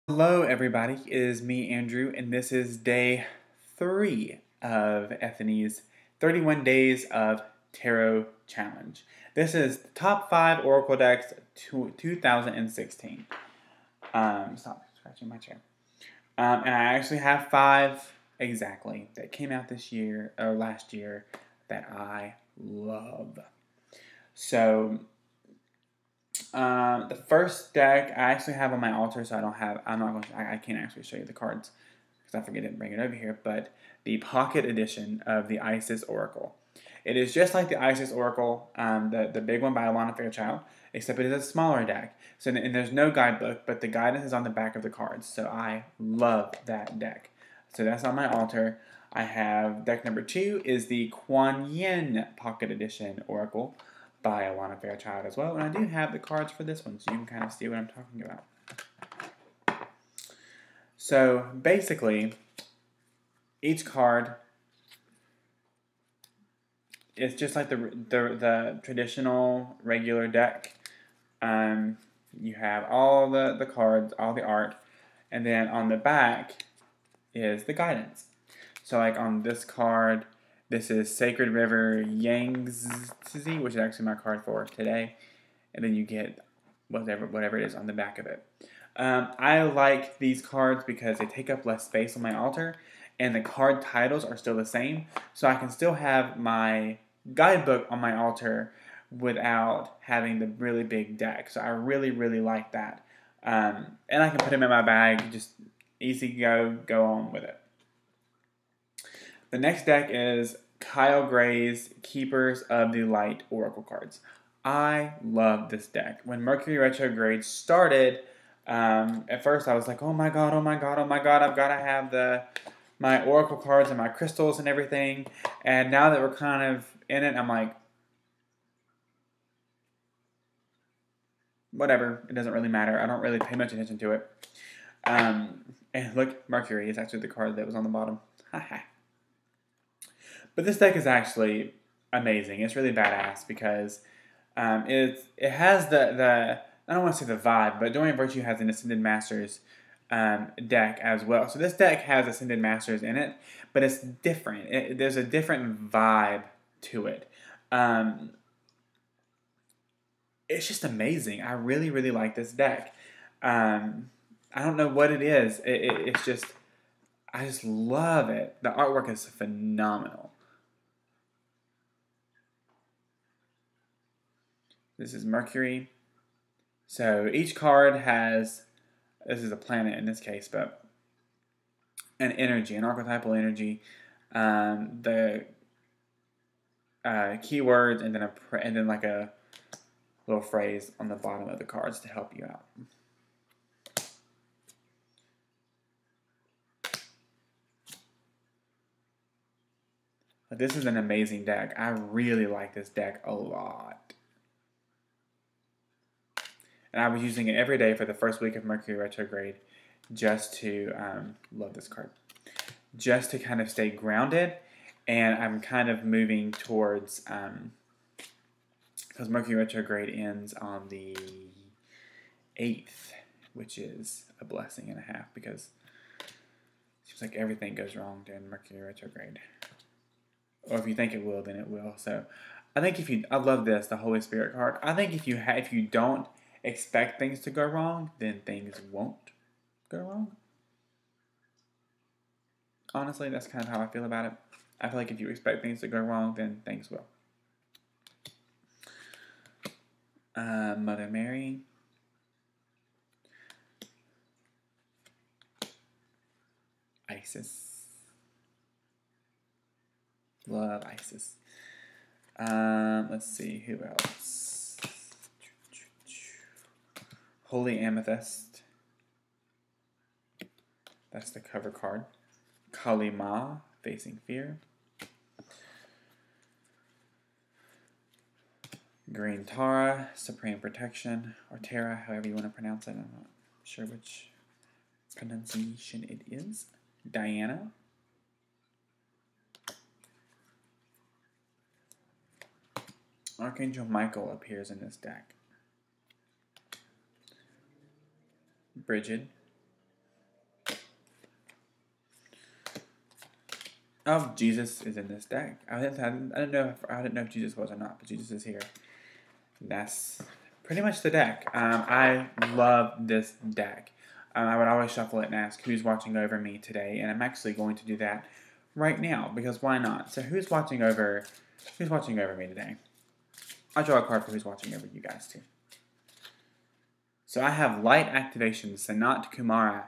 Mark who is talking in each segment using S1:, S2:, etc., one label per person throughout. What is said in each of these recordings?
S1: Hello, everybody. It is me, Andrew, and this is day 3 of Ethony's 31 Days of Tarot Challenge. This is the top 5 Oracle decks 2016. Stop scratching my chair. And I actually have 5 exactly that came out this year or last year that I love. So the first deck I actually have on my altar, so I can't actually show you the cards because I forget to bring it over here. But the pocket edition of the Isis Oracle. It is just like the Isis Oracle, the big one by Alana Fairchild, except it is a smaller deck. So and there's no guidebook, but the guidance is on the back of the cards. So I love that deck. So that's on my altar. I have deck number 2 is the Kuan Yin Pocket Edition Oracle by Alana Fairchild as well. And I do have the cards for this one, so you can kind of see what I'm talking about. So basically, each card is just like the traditional regular deck. You have all the cards, all the art, and then on the back is the guidance. So like on this card, this is Sacred River Yangtze, which is actually my card for today. And then you get whatever it is on the back of it. I like these cards because they take up less space on my altar, and the card titles are still the same. So I can still have my guidebook on my altar without having the really big deck. So I really, really like that. And I can put them in my bag, just easy go on with it. The next deck is Kyle Gray's Keepers of the Light Oracle cards. I love this deck. When Mercury retrograde started, at first I was like, oh my god, I've got to have my Oracle cards and my crystals and everything. And now that we're kind of in it, I'm like, whatever, it doesn't really matter. I don't really pay much attention to it. And look, Mercury is actually the card that was on the bottom. But this deck is actually amazing. It's really badass because it has the I don't want to say the vibe, but Dorian Virtue has an Ascended Masters deck as well. So this deck has Ascended Masters in it, but it's different. There's a different vibe to it. It's just amazing. I really, really like this deck. I don't know what it is. It's just, I just love it. The artwork is phenomenal. This is Mercury. So each card has, this is a planet in this case, but an energy, an archetypal energy, the keywords, and then like a little phrase on the bottom of the cards to help you out. But this is an amazing deck. I really like this deck a lot. And I was using it every day for the first week of Mercury retrograde just to, love this card, just to kind of stay grounded. And I'm kind of moving towards, because Mercury retrograde ends on the 8th, which is a blessing and a half because it seems like everything goes wrong during Mercury retrograde. Or if you think it will, then it will. So I think I love this, the Holy Spirit card. I think if you don't expect things to go wrong, then things won't go wrong. Honestly, that's kind of how I feel about it. I feel like if you expect things to go wrong, then things will. Mother Mary. Isis. Love Isis. Let's see, who else? Holy Amethyst. That's the cover card. Kali Ma, Facing Fear. Green Tara, Supreme Protection, or Tara, however you want to pronounce it. I'm not sure which pronunciation it is. Diana. Archangel Michael appears in this deck. Bridget. Oh, Jesus is in this deck. I didn't know if Jesus was or not, but Jesus is here. That's pretty much the deck. I love this deck. I would always shuffle it and ask who's watching over me today, and I'm actually going to do that right now because why not? So who's watching over me today? I'll draw a card for who's watching over you guys too. So I have Light Activation Sanat Kumara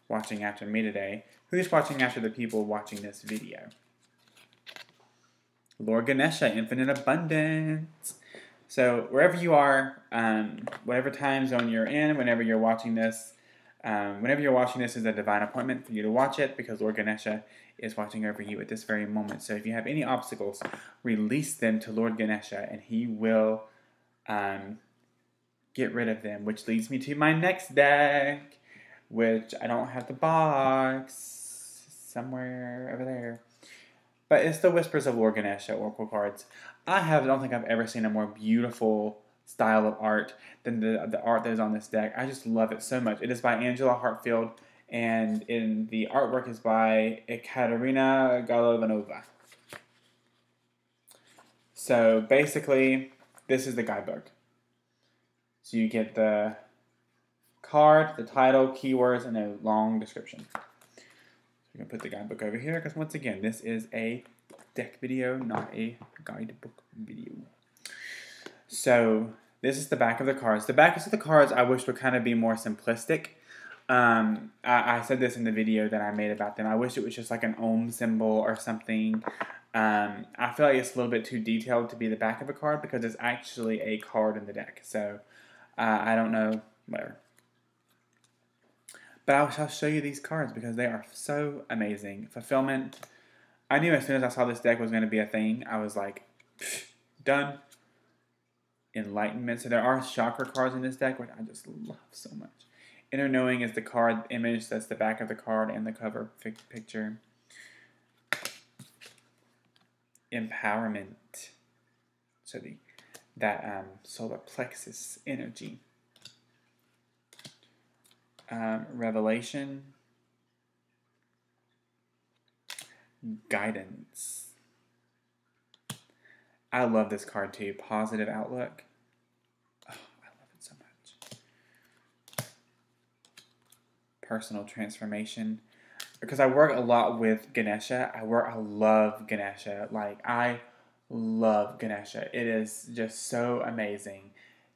S1: watching after me today. Who's watching after the people watching this video? Lord Ganesha, Infinite Abundance. So wherever you are, whatever time zone you're in, whenever you're watching this is a divine appointment for you to watch it because Lord Ganesha is watching over you at this very moment. So if you have any obstacles, release them to Lord Ganesha and he will get rid of them, which leads me to my next deck, which I don't have the box. Somewhere over there. But it's the Whispers of Lord Ganesha Oracle cards. I don't think I've ever seen a more beautiful style of art than the art that is on this deck. I just love it so much. It is by Angela Hartfield, and the artwork is by Ekaterina Golovanova. So basically, this is the guidebook. So you get the card, the title, keywords, and a long description. I'm going to put the guidebook over here because, once again, this is a deck video, not a guidebook video. So, this is the back of the cards. The backs of the cards I wish would kind of be more simplistic. I said this in the video that I made about them. I wish it was just like an Om symbol or something. I feel like it's a little bit too detailed to be the back of a card because it's actually a card in the deck. So, I don't know, whatever. But I shall show you these cards because they are so amazing. Fulfillment. I knew as soon as I saw this deck was going to be a thing, I was like, done. Enlightenment. So there are chakra cards in this deck, which I just love so much. Inner Knowing is the card image. That's the back of the card and the cover picture. Empowerment. So that solar plexus energy. Revelation, guidance. I love this card too. Positive outlook. Oh, I love it so much. Personal transformation. Because I work a lot with Ganesha. I love Ganesha. Like, I love Ganesha. It is just so amazing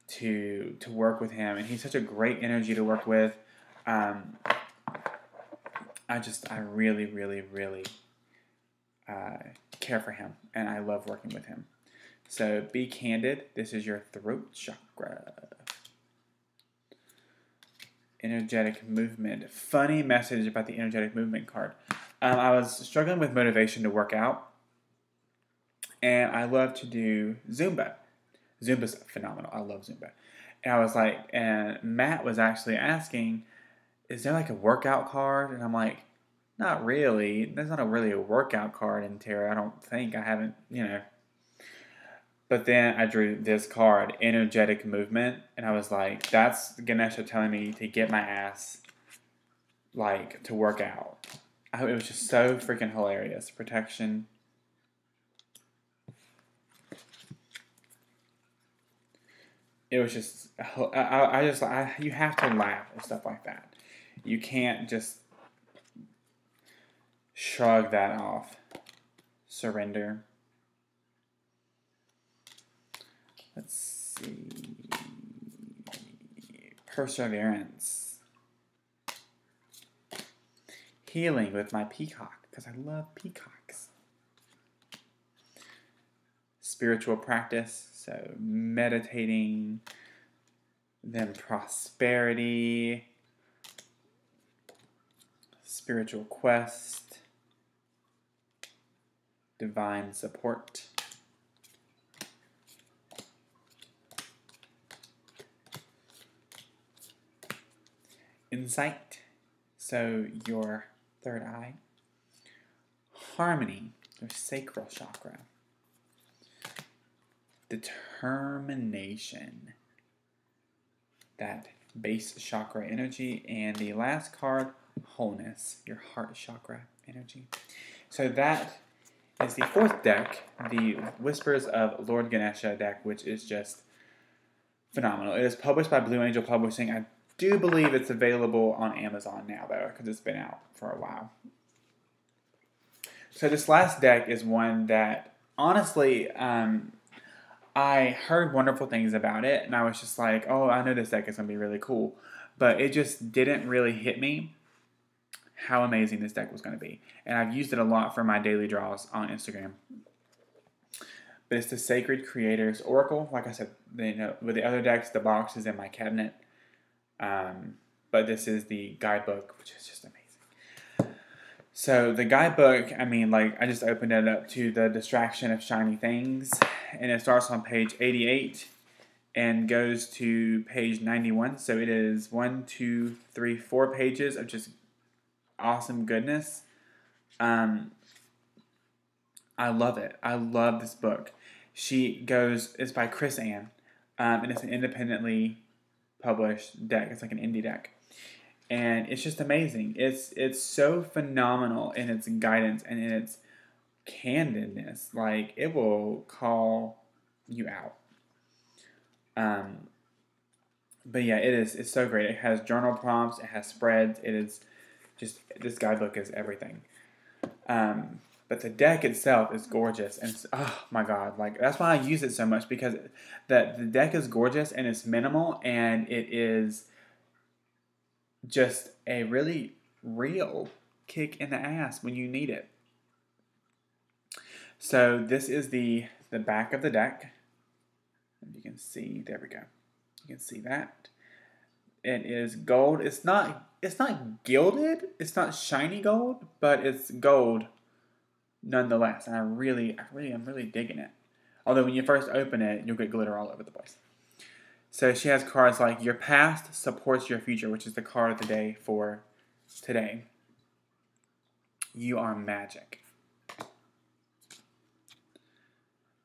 S1: to work with him. And he's such a great energy to work with. I really, really, really care for him, and I love working with him. So, be candid. This is your throat chakra. Energetic movement. Funny message about the energetic movement card. I was struggling with motivation to work out, and I love to do Zumba. Zumba's phenomenal. I love Zumba. And I was like, and Matt was actually asking, is there like a workout card? And I'm like, not really. There's not really a workout card in tarot. I don't think. I haven't, But then I drew this card, Energetic Movement. And I was like, that's Ganesha telling me to get my ass, like, to work out. It was just so freaking hilarious. Protection. It was just, you have to laugh at stuff like that. You can't just shrug that off. Surrender. Let's see. Perseverance. Healing with my peacock, because I love peacocks. Spiritual practice, so meditating. Then prosperity. Spiritual quest. Divine support. Insight, so your third eye. Harmony, your sacral chakra. Determination, that base chakra energy. And the last card, wholeness, your heart chakra energy. So that is the fourth deck, the Whispers of Lord Ganesha deck, which is just phenomenal. It is published by Blue Angel Publishing. I do believe it's available on Amazon now, though, because it's been out for a while. So this last deck is one that, honestly, I heard wonderful things about it, and I was just like, oh, I know this deck is going to be really cool. But it just didn't really hit me how amazing this deck was going to be. And I've used it a lot for my daily draws on Instagram. But it's the Sacred Creators Oracle. Like I said, with the other decks, the box is in my cabinet. But this is the guidebook, which is just amazing. So the guidebook, I mean, like, I just opened it up to the distraction of shiny things. And it starts on page 88 and goes to page 91. So it is 1, 2, 3, 4 pages of just awesome goodness. I love it. I love this book. It's by Chris Ann, and it's an independently published deck. It's like an indie deck. And it's just amazing. It's so phenomenal in its guidance and in its candidness. Like, it will call you out. But yeah, it's so great. It has journal prompts. It has spreads. It is just, this guidebook is everything. But the deck itself is gorgeous, and oh my god, like, that's why I use it so much, because the deck is gorgeous and it's minimal, and it is just a really real kick in the ass when you need it. So this is the back of the deck. You can see, there we go. You can see that. It is gold. It's not gilded. It's not shiny gold, but it's gold nonetheless. And I'm really digging it. Although when you first open it, you'll get glitter all over the place. So she has cards like Your Past Supports Your Future, which is the card of the day for today. You are magic.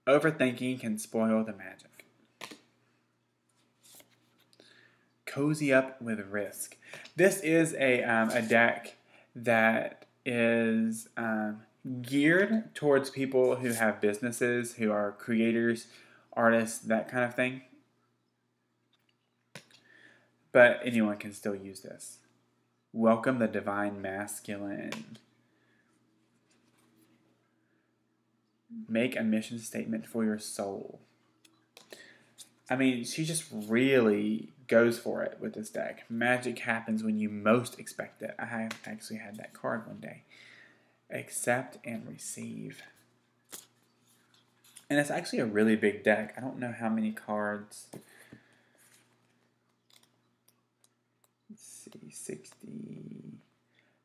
S1: Overthinking can spoil the magic. Cozy Up with Risk. This is a deck that is geared towards people who have businesses, who are creators, artists, that kind of thing. But anyone can still use this. Welcome the Divine Masculine. Make a mission statement for your soul. I mean, she just really goes for it with this deck. Magic happens when you most expect it. I have actually had that card one day. Accept and receive. And it's actually a really big deck. I don't know how many cards. Let's see,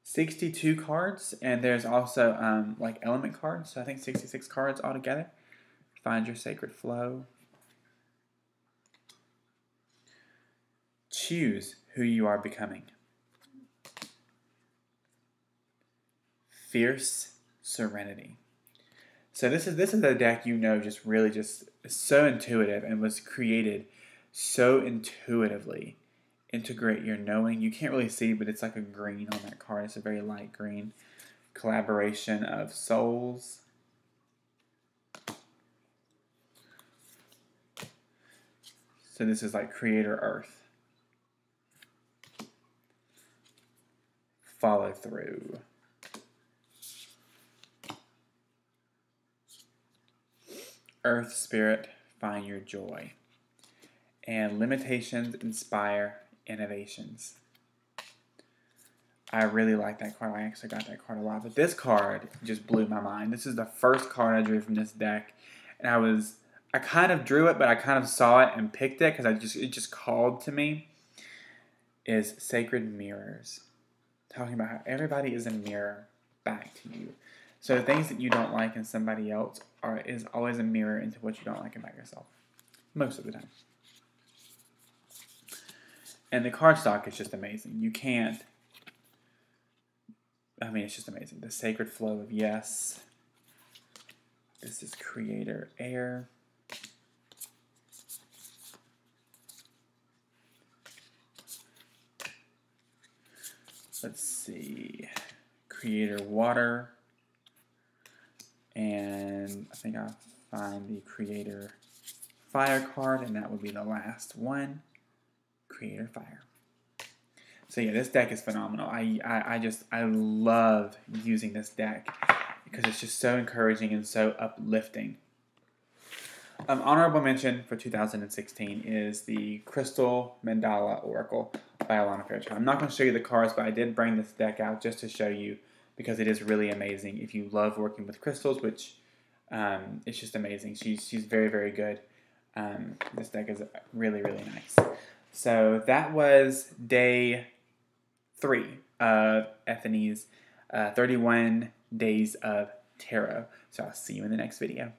S1: 62 cards. And there's also like element cards. So I think 66 cards altogether. Find your sacred flow. Choose who you are becoming. Fierce Serenity. So this is a deck, just really just so intuitive, and was created so intuitively. Integrate your knowing. You can't really see, but it's like a green on that card. It's a very light green. Collaboration of souls. So this is like Creator Earth. Follow through. Earth Spirit, find your joy. And limitations inspire innovations. I really like that card. I actually got that card a lot. But this card just blew my mind. This is the first card I drew from this deck. And I kind of drew it, but I kind of saw it and picked it because it just called to me. Is Sacred Mirrors. Talking about how everybody is a mirror back to you. So the things that you don't like in somebody else is always a mirror into what you don't like about yourself. Most of the time. And the cardstock is just amazing. You can't... I mean, it's just amazing. The Sacred Flow of Yes. This is Creator Air. Let's see. Creator Water. And I think I'll find the Creator Fire card, and that will be the last one. Creator Fire. So yeah, this deck is phenomenal. I love using this deck because it's just so encouraging and so uplifting. Honorable mention for 2016 is the Crystal Mandala Oracle by Alana Fairchild. I'm not going to show you the cards, but I did bring this deck out just to show you because it is really amazing. If you love working with crystals, which it's just amazing. She's very, very good. This deck is really, really nice. So that was day 3 of Ethony's 31 Days of Tarot. So I'll see you in the next video.